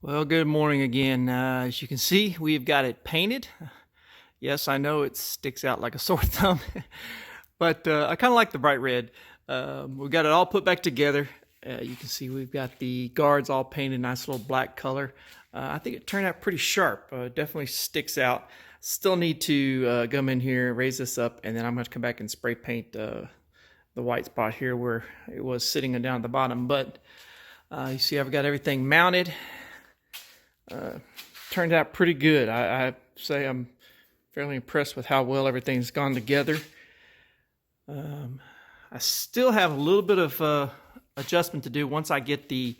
Well, good morning again. As you can see, we've got it painted. Yes, I know it sticks out like a sore thumb, but I kind of like the bright red. We've got it all put back together. You can see we've got the guards all painted nice little black color. I think it turned out pretty sharp. Definitely sticks out. Still need to come in here, raise this up, and then I'm going to come back and spray paint the white spot here where it was sitting down at the bottom. But you see I've got everything mounted. Turned out pretty good. I say I'm fairly impressed with how well everything's gone together. I still have a little bit of adjustment to do once I get the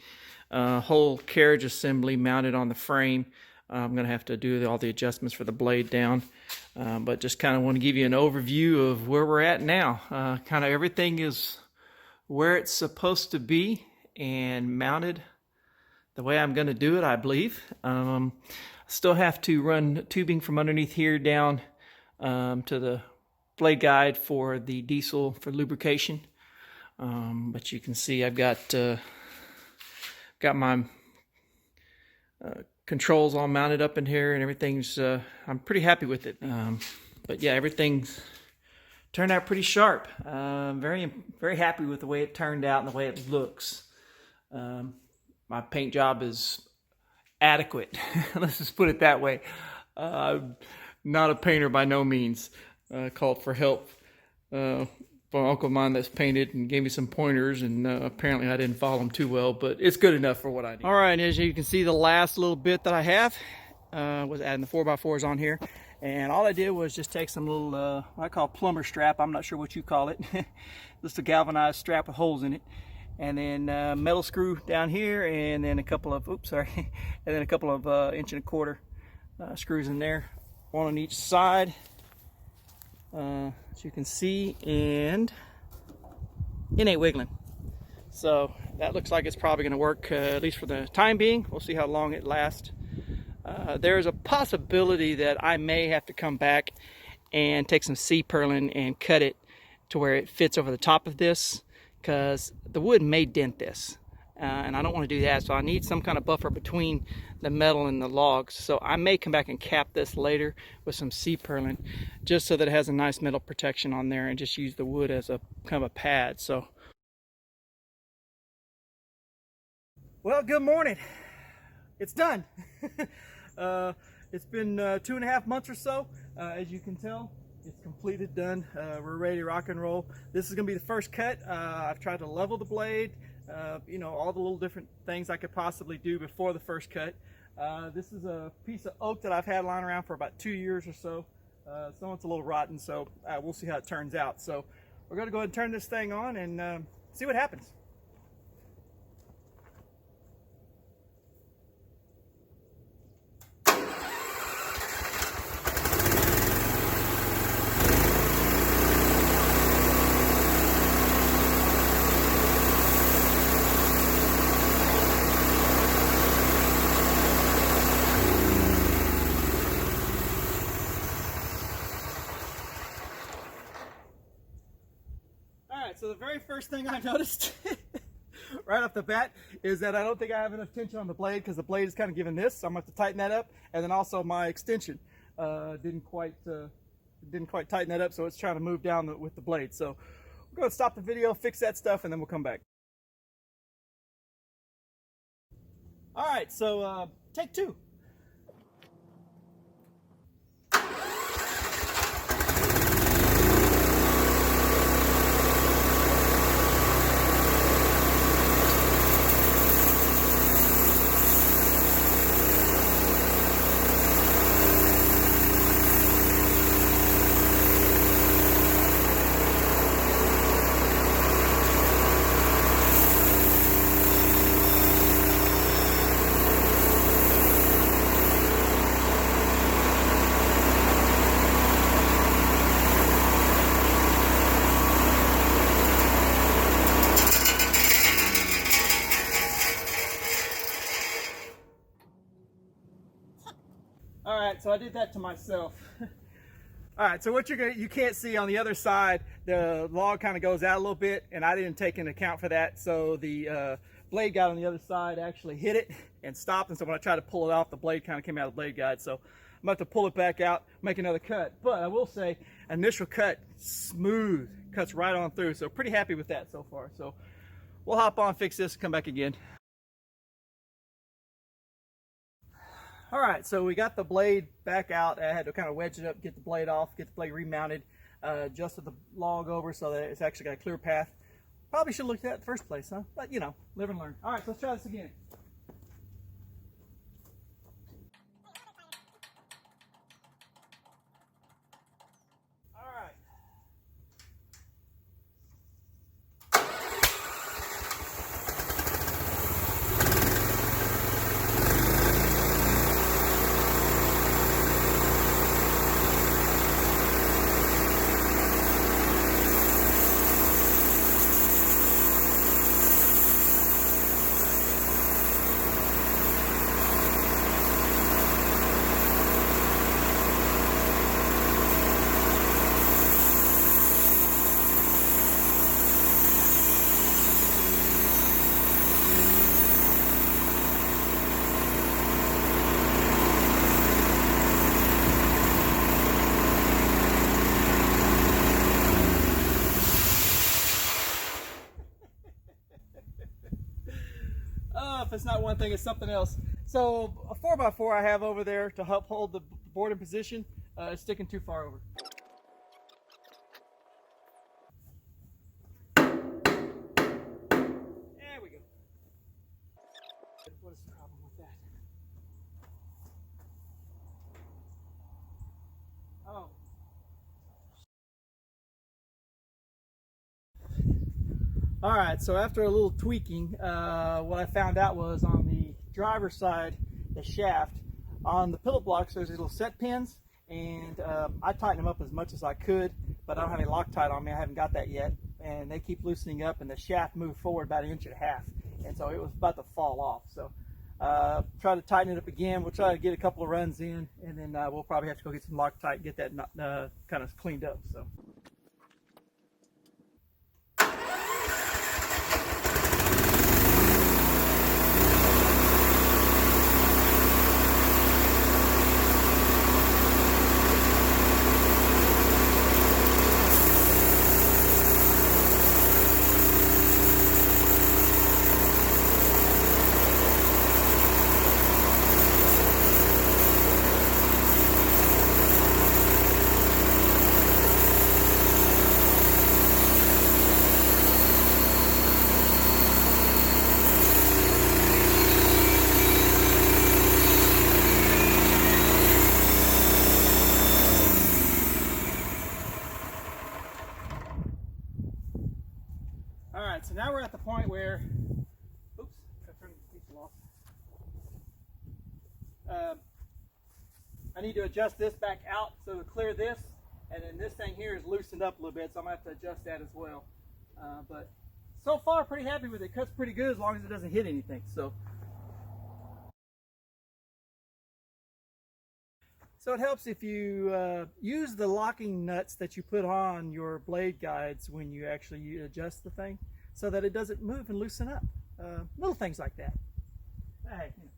whole carriage assembly mounted on the frame. I'm going to have to do all the adjustments for the blade down, but just kind of want to give you an overview of where we're at now. Kind of everything is where it's supposed to be and mounted the way I'm going to do it, I believe. Still have to run tubing from underneath here down to the blade guide for the diesel for lubrication. But you can see I've got my controls all mounted up in here, and everything's I'm pretty happy with it. But yeah, everything's turned out pretty sharp. Very happy with the way it turned out and the way it looks. My paint job is adequate. Let's just put it that way. I'm not a painter by no means. Called for help from an uncle of mine that's painted and gave me some pointers, and apparently I didn't follow them too well, but it's good enough for what I need. All right, as you can see, the last little bit that I have was adding the 4x4s on here. And all I did was just take some little, what I call plumber strap. I'm not sure what you call it. Just a galvanized strap with holes in it. And then metal screw down here, and then a couple of, and then a couple of 1.25 inch screws in there, one on each side, as you can see, and it ain't wiggling. So that looks like it's probably going to work, at least for the time being. We'll see how long it lasts. There's a possibility that I may have to come back and take some C-purlin and cut it to where it fits over the top of this, because the wood may dent this, and I don't want to do that, so I need some kind of buffer between the metal and the logs. So I may come back and cap this later with some C-purlin, just so that it has a nice metal protection on there, and just use the wood as a kind of a pad. So, well, good morning. It's done. It's been 2.5 months or so, as you can tell. It's completed, done. We're ready to rock and roll. This is going to be the first cut. I've tried to level the blade, you know, all the little different things I could possibly do before the first cut. This is a piece of oak that I've had lying around for about 2 years or so. So it's a little rotten, so we'll see how it turns out. So we're going to go ahead and turn this thing on and see what happens. So the very first thing I noticed right off the bat is that I don't think I have enough tension on the blade, because the blade is kind of giving this, so I'm going to have to tighten that up. And then also my extension didn't quite tighten that up, so it's trying to move down with the blade. So we're going to stop the video, fix that stuff, and then we'll come back. All right, so take two. All right, so I did that to myself. All right, so what you can't see on the other side, the log kind of goes out a little bit, and I didn't take into account for that. So the blade guide on the other side actually hit it and stopped, and so when I tried to pull it off, the blade kind of came out of the blade guide. So I'm about to pull it back out, make another cut. But I will say, initial cut, smooth, cuts right on through. So pretty happy with that so far. So we'll hop on, fix this, and come back again. All right, so we got the blade back out. I had to kind of wedge it up, get the blade off, get the blade remounted, adjusted the log over so that it's actually got a clear path. Probably should have looked at that in the first place, huh? But you know, live and learn. All right, so let's try this again. All right. If it's not one thing, it's something else. So a 4x4 I have over there to help hold the board in position is sticking too far over. There we go. What is the problem with that? Oh. All right, so after a little tweaking, what I found out was on the driver's side, the shaft, on the pillow blocks, there's these little set pins, and I tightened them up as much as I could, but I don't have any Loctite on me. I haven't got that yet, and they keep loosening up, and the shaft moved forward about 1.5 inches, and so it was about to fall off. So try to tighten it up again. We'll try to get a couple of runs in, and then we'll probably have to go get some Loctite and get that kind of cleaned up. So. All right, so now we're at the point where, oops, I turned the diesel off. I need to adjust this back out so to clear this, and then this thing here is loosened up a little bit, so I'm gonna have to adjust that as well. But so far, pretty happy with it. Cuts pretty good as long as it doesn't hit anything. So it helps if you use the locking nuts that you put on your blade guides when you actually adjust the thing so that it doesn't move and loosen up. Little things like that. Hey, you know.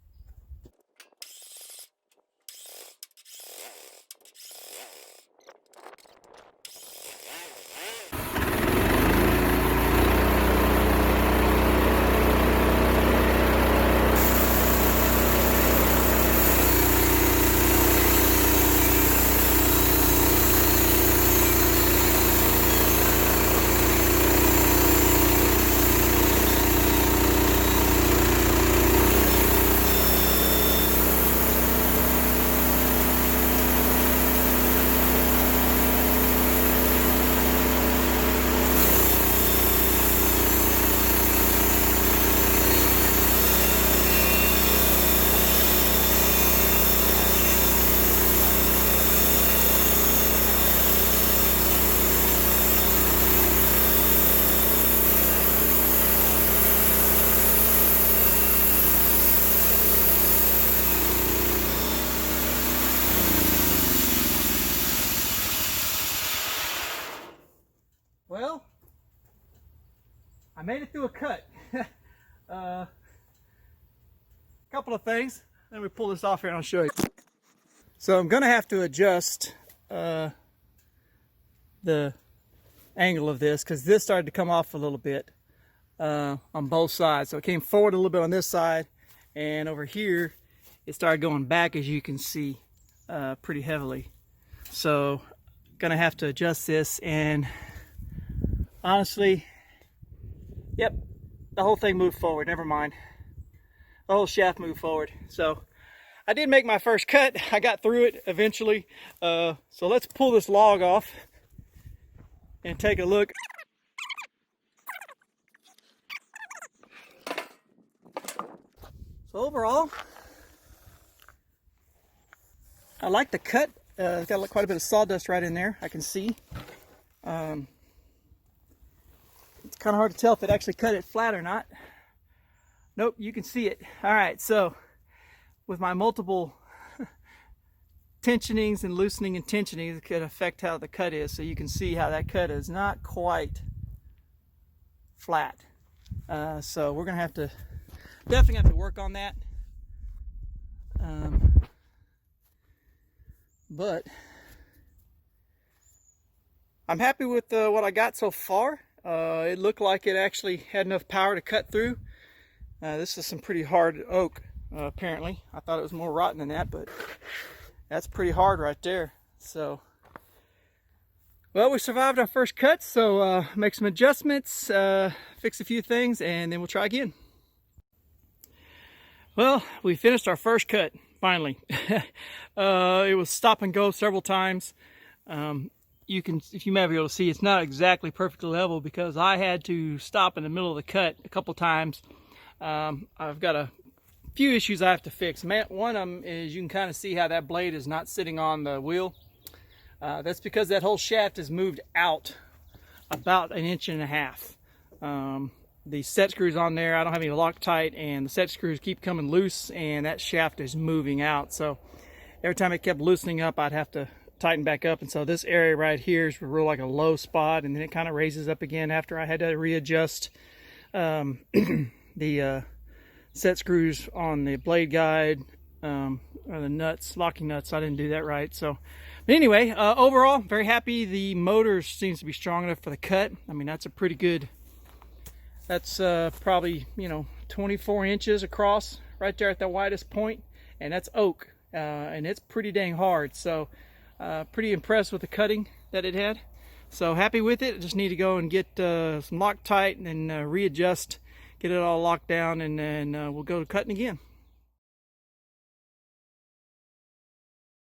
Well, I made it through a cut. A couple of things. Let me pull this off here and I'll show you. So I'm going to have to adjust the angle of this because this started to come off a little bit on both sides. So it came forward a little bit on this side, and over here it started going back, as you can see, pretty heavily. So gonna have to adjust this, and honestly, yep, the whole thing moved forward. Never mind, the whole shaft moved forward. So I did make my first cut. I got through it eventually. So let's pull this log off and take a look. So overall, I like the cut. It's got quite a bit of sawdust right in there, I can see. It's kind of hard to tell if it actually cut it flat or not. Nope, you can see it. All right, so with my multiple tensionings and loosening and tensioning, it could affect how the cut is. So you can see how that cut is not quite flat. So we're gonna have to definitely have to work on that. But I'm happy with what I got so far. It looked like it actually had enough power to cut through. This is some pretty hard oak, apparently. I thought it was more rotten than that, but that's pretty hard right there. So, well, we survived our first cut, so make some adjustments, fix a few things, and then we'll try again. Well, we finished our first cut, finally. It was stop and go several times. You can, if you may be able to see, it's not exactly perfectly level because I had to stop in the middle of the cut a couple times. I've got a few issues I have to fix. One of them is you can kind of see how that blade is not sitting on the wheel. That's because that whole shaft is moved out about 1.5 inches. The set screws on there, I don't have any Loctite, and the set screws keep coming loose, and that shaft is moving out. So every time it kept loosening up, I'd have to tighten back up. And so this area right here is real like a low spot, and then it kind of raises up again after I had to readjust the set screws on the blade guide, or the nuts, locking nuts. I didn't do that right. So, but anyway, overall, very happy. The motor seems to be strong enough for the cut. I mean, that's a pretty good. That's probably, 24 inches across right there at the widest point, and that's oak, and it's pretty dang hard. So pretty impressed with the cutting that it had. So happy with it. I just need to go and get some Loctite and then readjust, get it all locked down, and then we'll go to cutting again.